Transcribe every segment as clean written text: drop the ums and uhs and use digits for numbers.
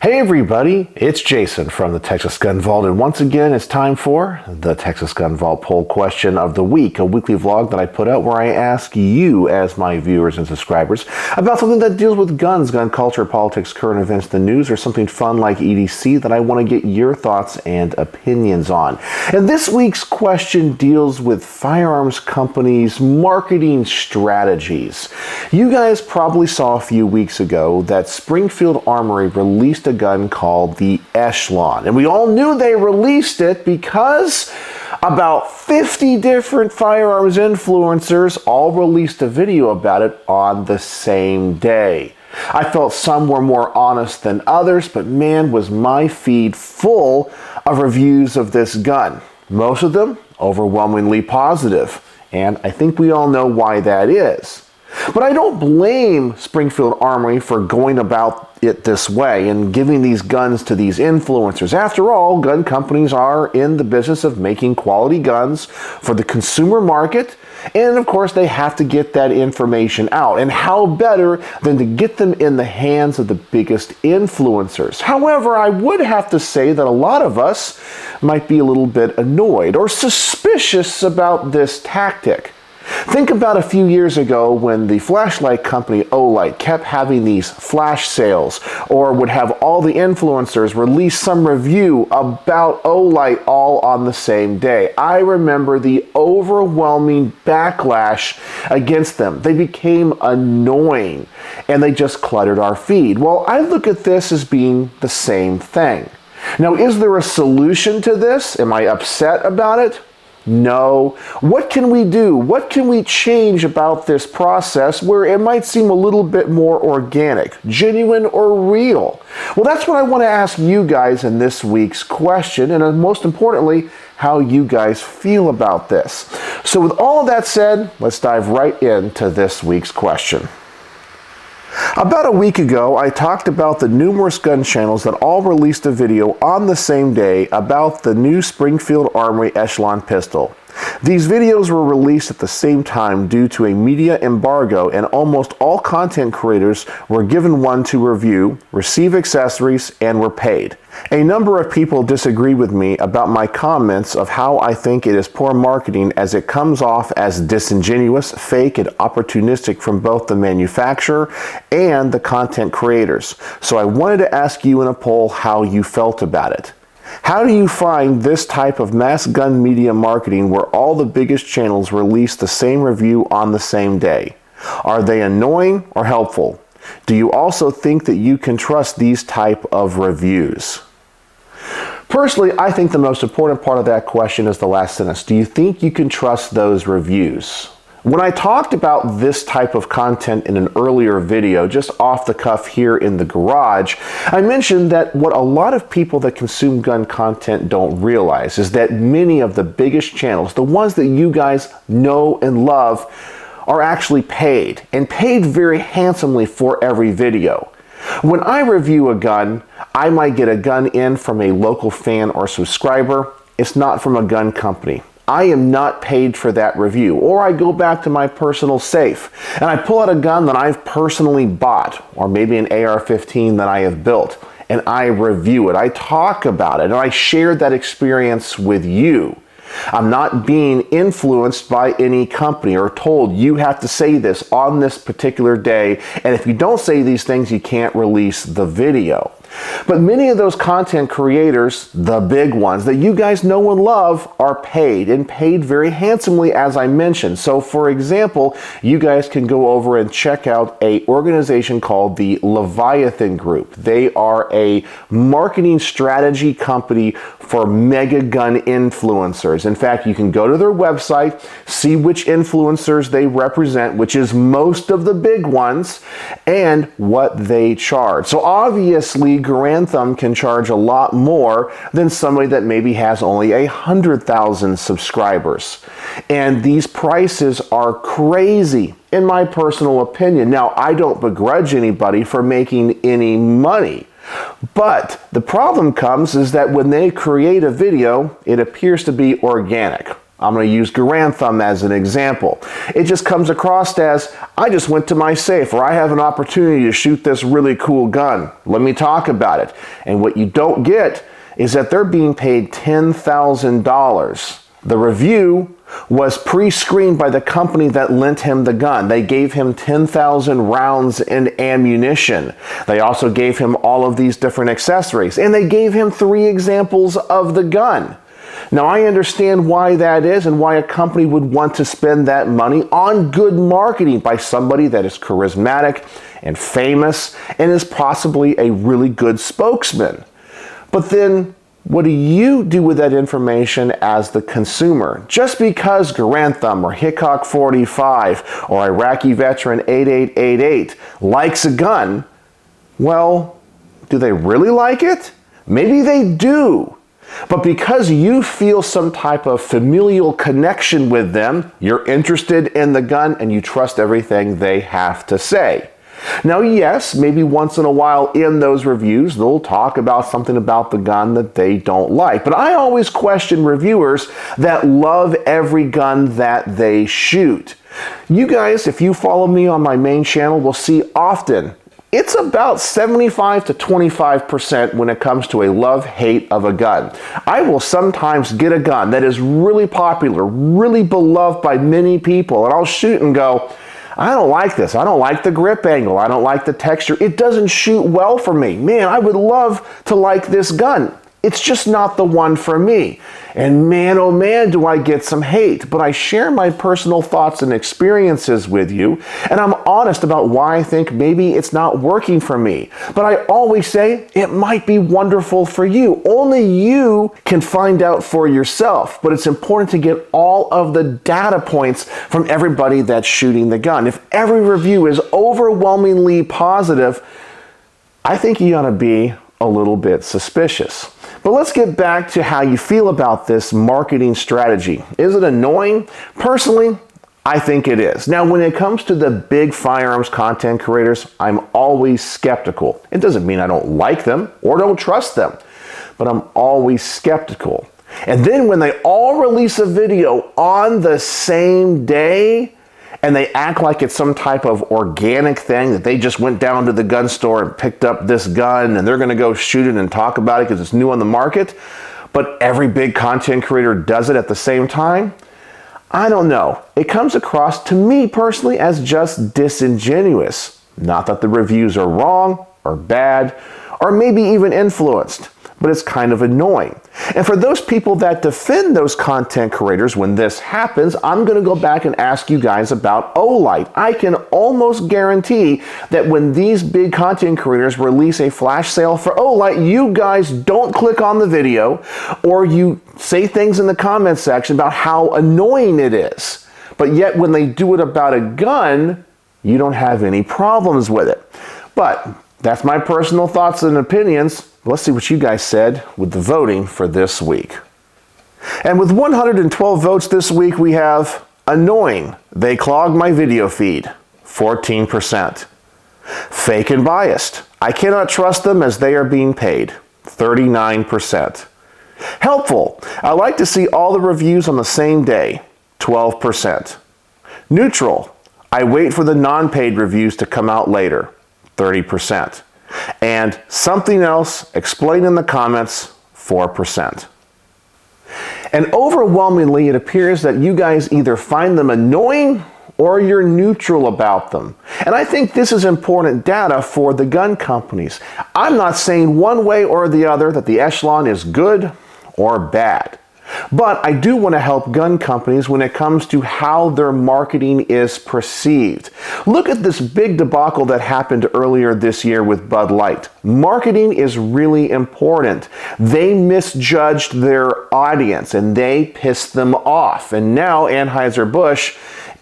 Hey everybody, it's Jason from the Texas Gun Vault, and once again it's time for the Texas Gun Vault Poll Question of the Week, a weekly vlog that I put out where I ask you, as my viewers and subscribers, about something that deals with guns, gun culture, politics, current events, the news, or something fun like EDC that I want to get your thoughts and opinions on. And this week's question deals with firearms companies' marketing strategies. You guys probably saw a few weeks ago that Springfield Armory released a gun called the Echelon. And we all knew they released it because about 50 different firearms influencers all released a video about it on the same day. I felt some were more honest than others, but man, was my feed full of reviews of this gun. Most of them overwhelmingly positive, and I think we all know why that is. But I don't blame Springfield Armory for going about it this way and giving these guns to these influencers. After all, gun companies are in the business of making quality guns for the consumer market, and of course they have to get that information out. And how better than to get them in the hands of the biggest influencers? However, I would have to say that a lot of us might be a little bit annoyed or suspicious about this tactic. Think about a few years ago when the flashlight company Olight kept having these flash sales, or would have all the influencers release some review about Olight all on the same day. I remember the overwhelming backlash against them. They became annoying and they just cluttered our feed. Well, I look at this as being the same thing. Now, is there a solution to this? Am I upset about it? No. What can we do? What can we change about this process where it might seem a little bit more organic, genuine, or real? Well, that's what I want to ask you guys in this week's question, and most importantly, how you guys feel about this. So with all of that said, let's dive right into this week's question. About a week ago, I talked about the numerous gun channels that all released a video on the same day about the new Springfield Armory Echelon pistol. These videos were released at the same time due to a media embargo, and almost all content creators were given one to review, receive accessories, and were paid. A number of people disagree with me about my comments of how I think it is poor marketing, as it comes off as disingenuous, fake, and opportunistic from both the manufacturer and the content creators. So I wanted to ask you in a poll how you felt about it. How do you find this type of mass gun media marketing where all the biggest channels release the same review on the same day? Are they annoying or helpful? Do you also think that you can trust these type of reviews? Personally, I think the most important part of that question is the last sentence. Do you think you can trust those reviews? When I talked about this type of content in an earlier video, just off the cuff here in the garage, I mentioned that what a lot of people that consume gun content don't realize is that many of the biggest channels, the ones that you guys know and love, are actually paid, and paid very handsomely for every video. When I review a gun, I might get a gun in from a local fan or subscriber. It's not from a gun company. I am not paid for that review. Or I go back to my personal safe and I pull out a gun that I've personally bought, or maybe an AR-15 that I have built, and I review it. I talk about it and I share that experience with you. I'm not being influenced by any company or told you have to say this on this particular day, and if you don't say these things, you can't release the video. But many of those content creators, the big ones that you guys know and love, are paid, and paid very handsomely, as I mentioned. So for example, you guys can go over and check out an organization called the Leviathan Group. They are a marketing strategy company for mega gun influencers. In fact, you can go to their website, see which influencers they represent, which is most of the big ones, and what they charge. So obviously, Grantham can charge a lot more than somebody that maybe has only 100,000 subscribers. And these prices are crazy, in my personal opinion. Now, I don't begrudge anybody for making any money. But the problem comes is that when they create a video, it appears to be organic. I'm going to use Garand as an example. It just comes across as, I just went to my safe, or I have an opportunity to shoot this really cool gun. Let me talk about it. And what you don't get is that they're being paid $10,000. The review was pre-screened by the company that lent him the gun. They gave him 10,000 rounds and ammunition. They also gave him all of these different accessories, and they gave him 3 examples of the gun. Now, I understand why that is and why a company would want to spend that money on good marketing by somebody that is charismatic and famous and is possibly a really good spokesman. But then, what do you do with that information as the consumer? Just because Garand or Hickok 45 or Iraqi veteran 8888 likes a gun, well, do they really like it? Maybe they do. But because you feel some type of familial connection with them, you're interested in the gun and you trust everything they have to say. Now, yes, maybe once in a while in those reviews, they'll talk about something about the gun that they don't like. But I always question reviewers that love every gun that they shoot. You guys, if you follow me on my main channel, will see often it's about 75 to 25% when it comes to a love-hate of a gun. I will sometimes get a gun that is really popular, really beloved by many people, and I'll shoot and go, I don't like this. I don't like the grip angle. I don't like the texture. It doesn't shoot well for me. Man, I would love to like this gun. It's just not the one for me. And man, oh man, do I get some hate. But I share my personal thoughts and experiences with you, and I'm honest about why I think maybe it's not working for me. But I always say it might be wonderful for you. Only you can find out for yourself. But it's important to get all of the data points from everybody that's shooting the gun. If every review is overwhelmingly positive, I think you ought to be a little bit suspicious. But let's get back to how you feel about this marketing strategy. Is it annoying? Personally, I think it is. Now, when it comes to the big firearms content creators, I'm always skeptical. It doesn't mean I don't like them or don't trust them, but I'm always skeptical. And then when they all release a video on the same day, and they act like it's some type of organic thing, that they just went down to the gun store and picked up this gun and they're going to go shoot it and talk about it because it's new on the market, but every big content creator does it at the same time, I don't know. It comes across to me personally as just disingenuous. Not that the reviews are wrong or bad or maybe even influenced, but it's kind of annoying. And for those people that defend those content creators when this happens, I'm going to go back and ask you guys about Olight. I can almost guarantee that when these big content creators release a flash sale for Olight, you guys don't click on the video or you say things in the comment section about how annoying it is. But yet when they do it about a gun, you don't have any problems with it. But that's my personal thoughts and opinions. Let's see what you guys said with the voting for this week. And with 112 votes this week, we have annoying. They clog my video feed, 14%. Fake and biased. I cannot trust them as they are being paid, 39%. Helpful. I like to see all the reviews on the same day, 12%. Neutral. I wait for the non-paid reviews to come out later, 30%. And something else, explain in the comments, 4%. And overwhelmingly, it appears that you guys either find them annoying or you're neutral about them. And I think this is important data for the gun companies. I'm not saying one way or the other that the Echelon is good or bad. But I do want to help gun companies when it comes to how their marketing is perceived. Look at this big debacle that happened earlier this year with Bud Light. Marketing is really important. They misjudged their audience and they pissed them off. And now Anheuser-Busch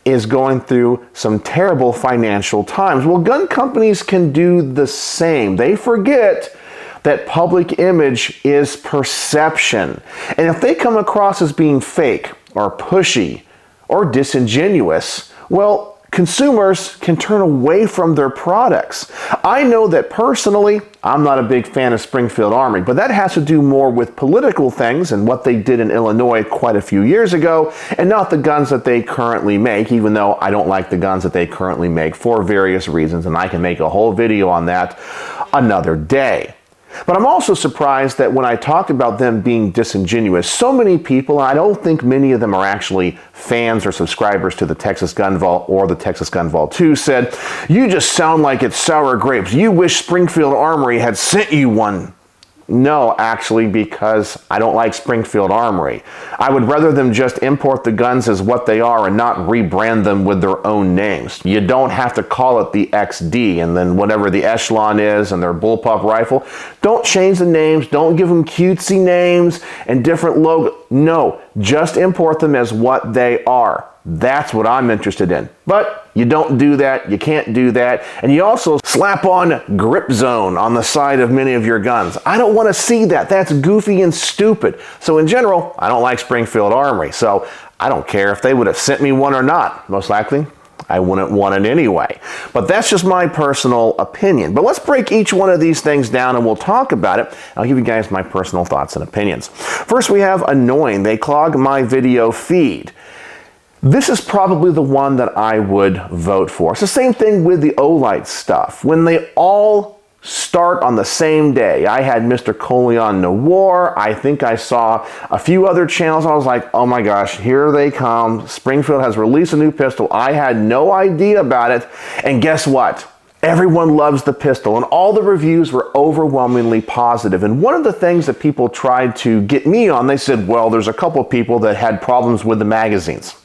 is going through some terrible financial times. Well, gun companies can do the same. They forget that public image is perception. And if they come across as being fake or pushy or disingenuous, well, consumers can turn away from their products. I know that personally, I'm not a big fan of Springfield Armory, but that has to do more with political things and what they did in Illinois quite a few years ago, and not the guns that they currently make, even though I don't like the guns that they currently make for various reasons, and I can make a whole video on that another day. But I'm also surprised that when I talked about them being disingenuous, so many people, and I don't think many of them are actually fans or subscribers to the Texas Gun Vault or the Texas Gun Vault 2, said, "You just sound like it's sour grapes. You wish Springfield Armory had sent you one." No, actually, because I don't like Springfield Armory. I would rather them just import the guns as what they are and not rebrand them with their own names. You don't have to call it the XD and then whatever the Echelon is and their bullpup rifle. Don't change the names. Don't give them cutesy names and different logos. No, just import them as what they are. That's what I'm interested in. But you don't do that, you can't do that, and you also slap on grip zone on the side of many of your guns. I don't want to see that. That's goofy and stupid. So in general, I don't like Springfield Armory, so I don't care if they would have sent me one or not. Most likely, I wouldn't want it anyway. But that's just my personal opinion. But let's break each one of these things down and we'll talk about it. I'll give you guys my personal thoughts and opinions. First, we have annoying. They clog my video feed. This is probably the one that I would vote for. It's the same thing with the Olight stuff. When they all start on the same day, I had Mr. Coleon Noir. I think I saw a few other channels. I was like, oh my gosh, here they come. Springfield has released a new pistol. I had no idea about it. And guess what? Everyone loves the pistol, and all the reviews were overwhelmingly positive. And one of the things that people tried to get me on, they said, well, there's a couple of people that had problems with the magazines.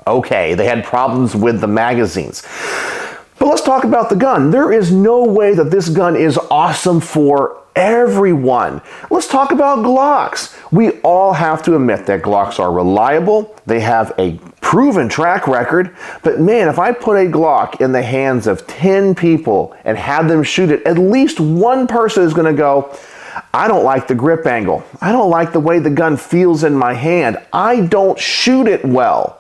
Okay, they had problems with the magazines. But let's talk about the gun. There is no way that this gun is awesome for everyone. Let's talk about Glocks. We all have to admit that Glocks are reliable. They have a proven track record. But man, if I put a Glock in the hands of 10 people and have them shoot it, at least one person is going to go, I don't like the grip angle. I don't like the way the gun feels in my hand. I don't shoot it well.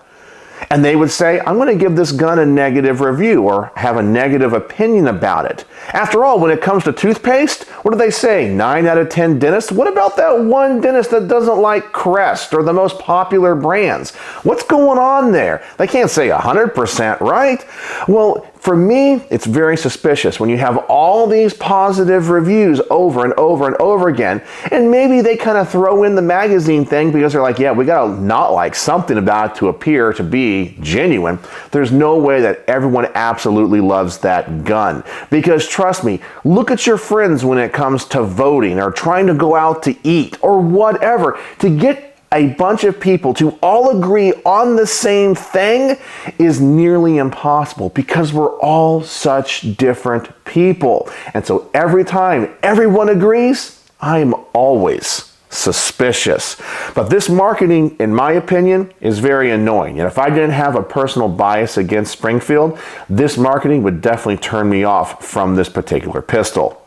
And they would say, I'm going to give this gun a negative review or have a negative opinion about it. After all, when it comes to toothpaste, what do they say? 9 out of 10 dentists? What about that one dentist that doesn't like Crest or the most popular brands? What's going on there? They can't say 100%, right? Well, for me, it's very suspicious when you have all these positive reviews over and over and over again, and maybe they kind of throw in the magazine thing because they're like, yeah, we gotta not like something about it to appear to be genuine. There's no way that everyone absolutely loves that gun. Because trust me, look at your friends when it comes to voting or trying to go out to eat or whatever. To get a bunch of people to all agree on the same thing is nearly impossible because we're all such different people. And so every time everyone agrees, I'm always suspicious. But this marketing, in my opinion, is very annoying. And if I didn't have a personal bias against Springfield, this marketing would definitely turn me off from this particular pistol.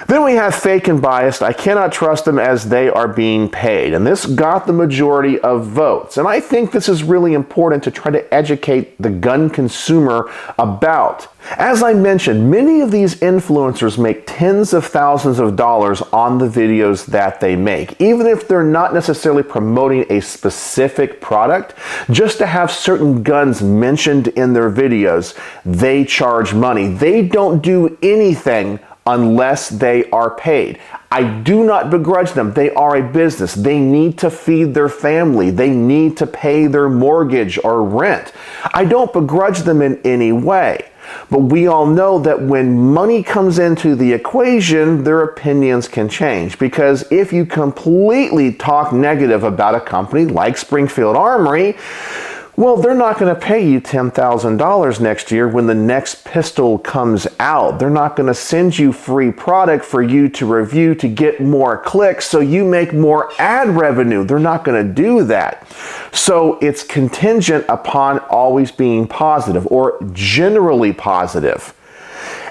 Then we have fake and biased. I cannot trust them as they are being paid. And this got the majority of votes. And I think this is really important to try to educate the gun consumer about. As I mentioned, many of these influencers make tens of thousands of dollars on the videos that they make, even if they're not necessarily promoting a specific product. Just to have certain guns mentioned in their videos, they charge money. They don't do anything unless they are paid. I do not begrudge them. They are a business. They need to feed their family. They need to pay their mortgage or rent. I don't begrudge them in any way. But we all know that when money comes into the equation, their opinions can change. Because if you completely talk negative about a company like Springfield Armory, well, they're not going to pay you $10,000 next year when the next pistol comes out. They're not going to send you free product for you to review to get more clicks so you make more ad revenue. They're not going to do that. So it's contingent upon always being positive or generally positive.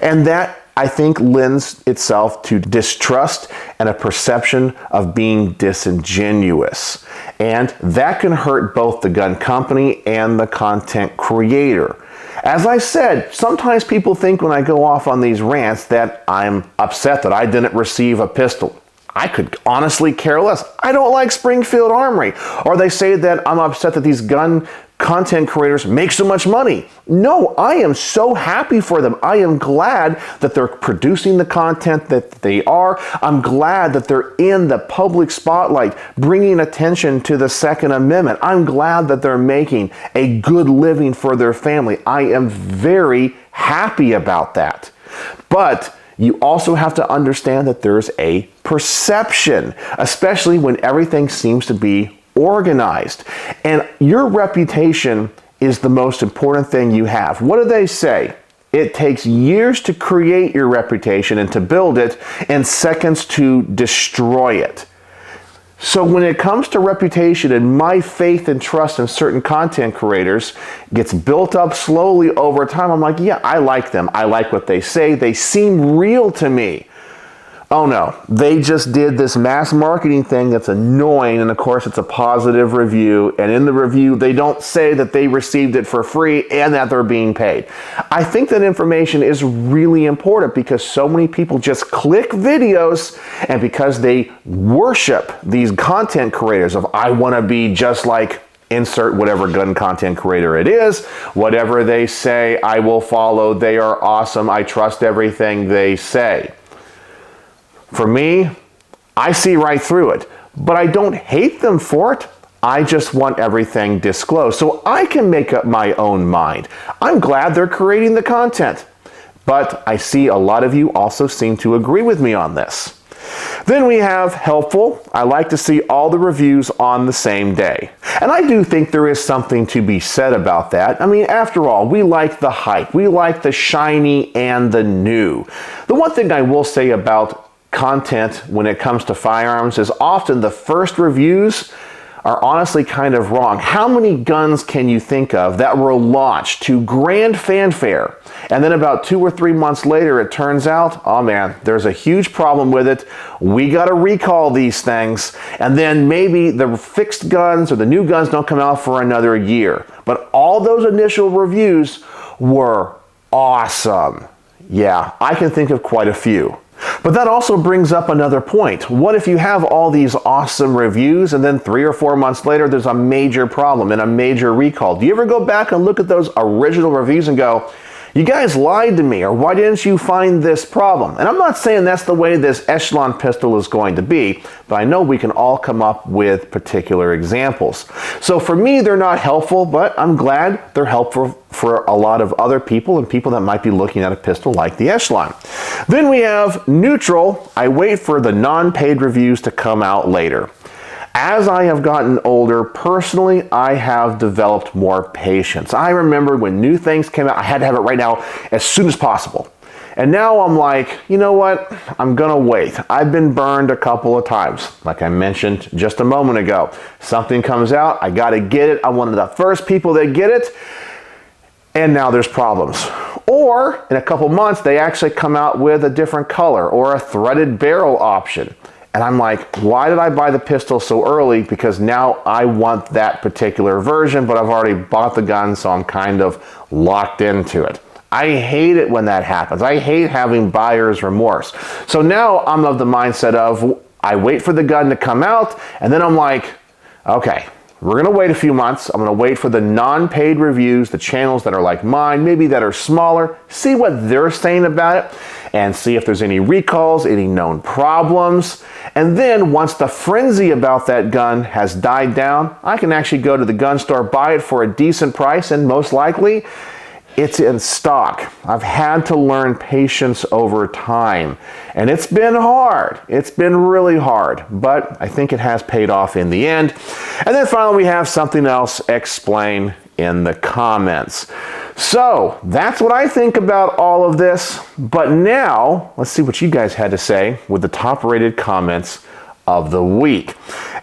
And that, I think, lends itself to distrust and a perception of being disingenuous. And that can hurt both the gun company and the content creator. As I said, sometimes people think when I go off on these rants that I'm upset that I didn't receive a pistol. I could honestly care less. I don't like Springfield Armory. Or they say that I'm upset that these gun content creators make so much money. No, I am so happy for them. I am glad that they're producing the content that they are. I'm glad that they're in the public spotlight, bringing attention to the Second Amendment. I'm glad that they're making a good living for their family. I am very happy about that. But you also have to understand that there's a perception, especially when everything seems to be organized. And your reputation is the most important thing you have. What do they say? It takes years to create your reputation and to build it, and seconds to destroy it. So when it comes to reputation, and my faith and trust in certain content creators gets built up slowly over time, I'm like, yeah, I like them. I like what they say. They seem real to me. Oh no, they just did this mass marketing thing that's annoying, and of course it's a positive review, and in the review they don't say that they received it for free and that they're being paid. I think that information is really important because so many people just click videos, and because they worship these content creators of I want to be just like insert whatever gun content creator it is, whatever they say I will follow, they are awesome, I trust everything they say. For me, I see right through it, but I don't hate them for it. I just want everything disclosed so I can make up my own mind. I'm glad they're creating the content, but I see a lot of you also seem to agree with me on this. Then we have helpful. I like to see all the reviews on the same day. And I do think there is something to be said about that. I mean, after all, we like the hype. We like the shiny and the new. The one thing I will say about content when it comes to firearms is often the first reviews are honestly kind of wrong. How many guns can you think of that were launched to grand fanfare, and then about 2 or 3 months later it turns out, oh man, there's a huge problem with it, we gotta recall these things, and then maybe the fixed guns or the new guns don't come out for another year. But all those initial reviews were awesome. Yeah, I can think of quite a few. But that also brings up another point. What if you have all these awesome reviews and then 3 or 4 months later there's a major problem and a major recall? Do you ever go back and look at those original reviews and go, you guys lied to me, or why didn't you find this problem? And I'm not saying that's the way this Echelon pistol is going to be, but I know we can all come up with particular examples. So for me, they're not helpful, but I'm glad they're helpful for a lot of other people and people that might be looking at a pistol like the Echelon. Then we have neutral. I wait for the non-paid reviews to come out later. As I have gotten older, personally, I have developed more patience. I remember when new things came out, I had to have it right now as soon as possible. And now I'm like, you know what? I'm gonna wait. I've been burned a couple of times. Like I mentioned just a moment ago. Something comes out, I gotta get it. I'm one of the first people that get it, and now there's problems. Or in a couple months, they actually come out with a different color or a threaded barrel option. And I'm like, why did I buy the pistol so early? Because now I want that particular version, but I've already bought the gun, so I'm kind of locked into it. I hate it when that happens. I hate having buyer's remorse. So now I'm of the mindset of, I wait for the gun to come out, and then I'm like, okay, we're gonna wait a few months. I'm gonna wait for the non-paid reviews, the channels that are like mine, maybe that are smaller, see what they're saying about it, and see if there's any recalls, any known problems. And then once the frenzy about that gun has died down, I can actually go to the gun store, buy it for a decent price, and most likely it's in stock. I've had to learn patience over time, and it's been hard. It's been really hard, but I think it has paid off in the end. And then finally we have something else, explain in the comments. So that's what I think about all of this. But now let's see what you guys had to say with the top rated comments of the week.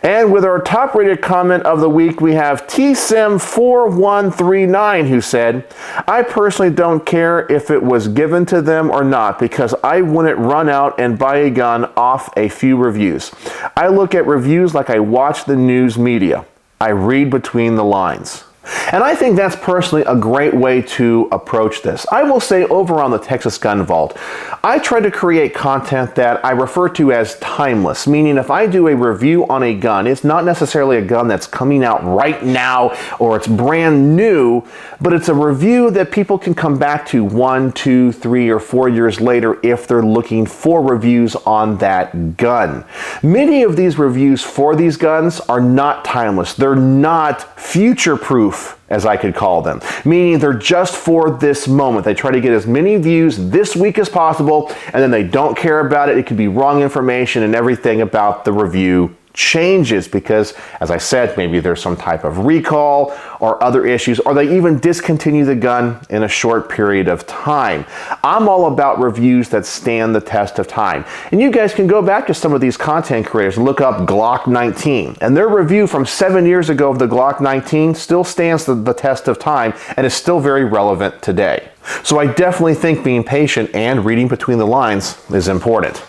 And with our top rated comment of the week, we have TSIM4139 who said, I personally don't care if it was given to them or not because I wouldn't run out and buy a gun off a few reviews. I look at reviews like I watch the news media. I read between the lines. And I think that's personally a great way to approach this. I will say over on the Texas Gun Vault, I try to create content that I refer to as timeless, meaning if I do a review on a gun, it's not necessarily a gun that's coming out right now or it's brand new, but it's a review that people can come back to 1, 2, 3, or 4 years later if they're looking for reviews on that gun. Many of these reviews for these guns are not timeless. They're not future-proof, as I could call them, meaning they're just for this moment. They try to get as many views this week as possible, and then they don't care about it. It could be wrong information, and everything about the review changes because, as I said, maybe there's some type of recall or other issues, or they even discontinue the gun in a short period of time. I'm all about reviews that stand the test of time. And you guys can go back to some of these content creators and look up Glock 19. And their review from 7 years ago of the Glock 19 still stands the test of time and is still very relevant today. So I definitely think being patient and reading between the lines is important.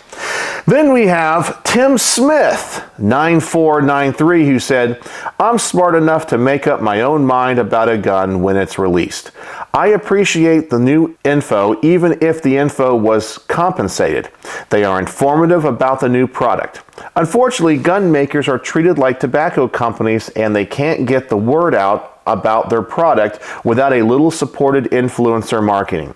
Then we have Tim Smith, 9493, who said, I'm smart enough to make up my own mind about a gun when it's released. I appreciate the new info even if the info was compensated. They are informative about the new product. Unfortunately, gun makers are treated like tobacco companies and they can't get the word out about their product without a little supported influencer marketing.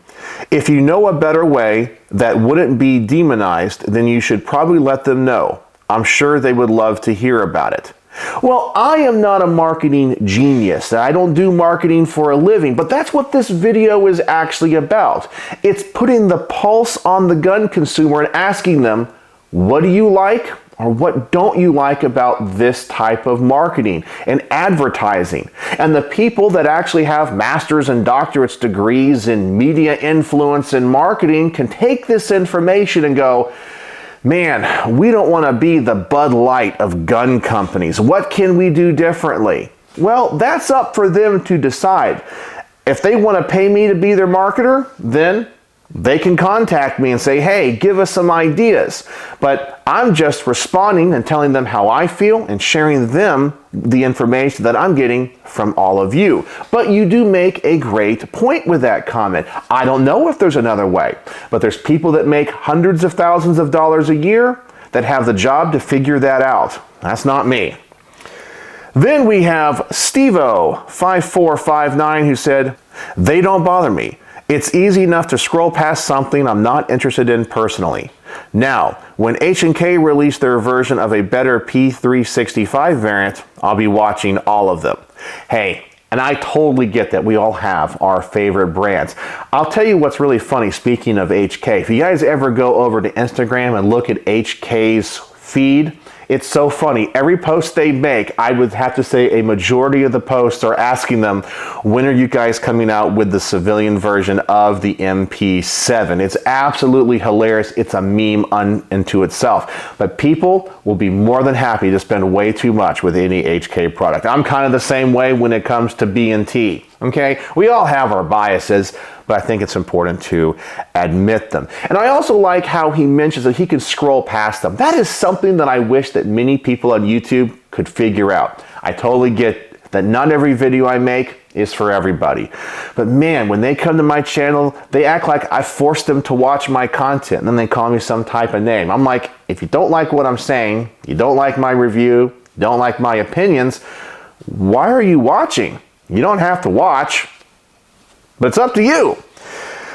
If you know a better way that wouldn't be demonized, then you should probably let them know. I'm sure they would love to hear about it. Well, I am not a marketing genius. I don't do marketing for a living, but that's what this video is actually about. It's putting the pulse on the gun consumer and asking them, what do you like? Or what don't you like about this type of marketing and advertising? And the people that actually have master's and doctorate's degrees in media influence and marketing can take this information and go, man, we don't want to be the Bud Light of gun companies. What can we do differently? Well, that's up for them to decide. If they want to pay me to be their marketer, then they can contact me and say, hey, give us some ideas. But I'm just responding and telling them how I feel and sharing them the information that I'm getting from all of you. But you do make a great point with that comment. I don't know if there's another way, but there's people that make hundreds of thousands of dollars a year that have the job to figure that out. That's not me. Then we have Stevo5459 who said, they don't bother me. It's easy enough to scroll past something I'm not interested in personally. Now, when H&K released their version of a better P365 variant, I'll be watching all of them. Hey, and I totally get that we all have our favorite brands. I'll tell you what's really funny, speaking of HK. If you guys ever go over to Instagram and look at HK's feed, it's so funny. Every post they make, I would have to say a majority of the posts are asking them, when are you guys coming out with the civilian version of the MP7? It's absolutely hilarious. It's a meme unto itself. But people will be more than happy to spend way too much with any HK product. I'm kind of the same way when it comes to B&T. Okay, we all have our biases, but I think it's important to admit them. And I also like how he mentions that he can scroll past them. That is something that I wish that many people on YouTube could figure out. I totally get that not every video I make is for everybody. But man, when they come to my channel, they act like I forced them to watch my content, and then they call me some type of name. I'm like, if you don't like what I'm saying, you don't like my review, you don't like my opinions, why are you watching? You don't have to watch, but it's up to you.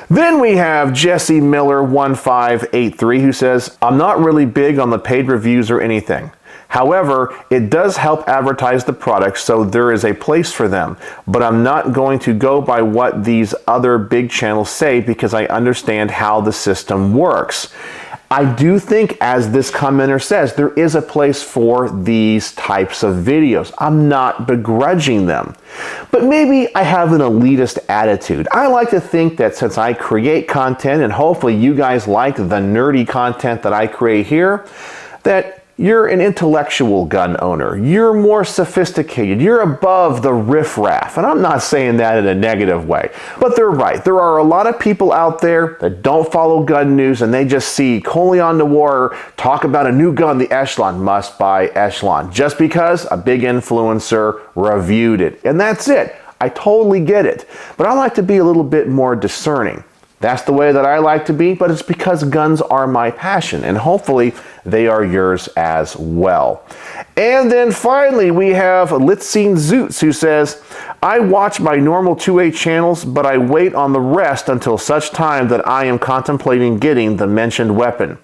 Then we have Jesse Miller 1583 who says, I'm not really big on the paid reviews or anything. However, it does help advertise the product, so there is a place for them. But I'm not going to go by what these other big channels say because I understand how the system works. I do think, as this commenter says, there is a place for these types of videos. I'm not begrudging them. But maybe I have an elitist attitude. I like to think that since I create content, and hopefully you guys like the nerdy content that I create here, that you're an intellectual gun owner. You're more sophisticated. You're above the riffraff. And I'm not saying that in a negative way. But they're right. There are a lot of people out there that don't follow gun news and they just see Coleon Noir talk about a new gun, the Echelon, must buy Echelon, just because a big influencer reviewed it. And that's it. I totally get it. But I like to be a little bit more discerning. That's the way that I like to be, but it's because guns are my passion, and hopefully they are yours as well. And then finally, we have Litzine Zoots, who says, I watch my normal 2A channels, but I wait on the rest until such time that I am contemplating getting the mentioned weapon.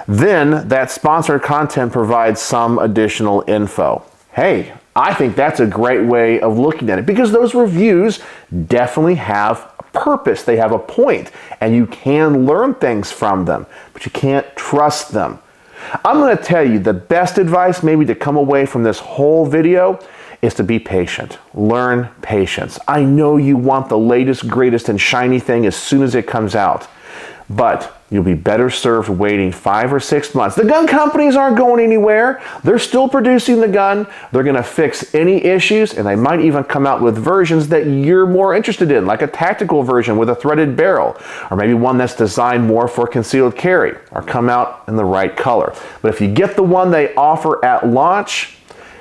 Then that sponsored content provides some additional info. Hey, I think that's a great way of looking at it, because those reviews definitely have purpose. They have a point, and you can learn things from them, but you can't trust them. I'm going to tell you the best advice maybe to come away from this whole video is to be patient. Learn patience. I know you want the latest, greatest, and shiny thing as soon as it comes out, but you'll be better served waiting 5 or 6 months. The gun companies aren't going anywhere. They're still producing the gun. They're going to fix any issues, and they might even come out with versions that you're more interested in, like a tactical version with a threaded barrel, or maybe one that's designed more for concealed carry, or come out in the right color. But if you get the one they offer at launch,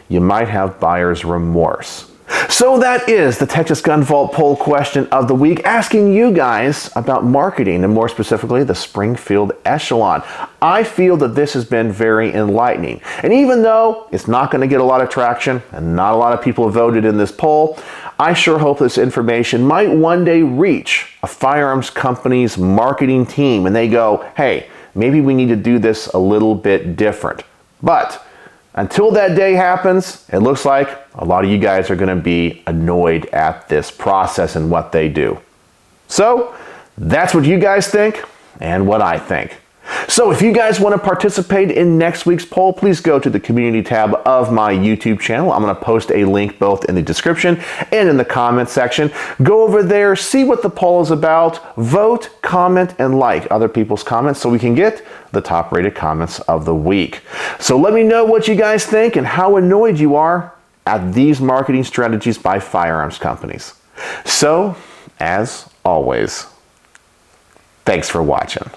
you might have buyer's remorse. So that is the Texas Gun Vault poll question of the week, asking you guys about marketing, and more specifically, the Springfield Echelon. I feel that this has been very enlightening. And even though it's not going to get a lot of traction, and not a lot of people have voted in this poll, I sure hope this information might one day reach a firearms company's marketing team, and they go, hey, maybe we need to do this a little bit different. But until that day happens, it looks like a lot of you guys are going to be annoyed at this process and what they do. So that's what you guys think and what I think. So if you guys want to participate in next week's poll, please go to the community tab of my YouTube channel. I'm going to post a link both in the description and in the comment section. Go over there, see what the poll is about, vote, comment, and like other people's comments so we can get the top rated comments of the week. So let me know what you guys think and how annoyed you are at these marketing strategies by firearms companies. So, as always, thanks for watching.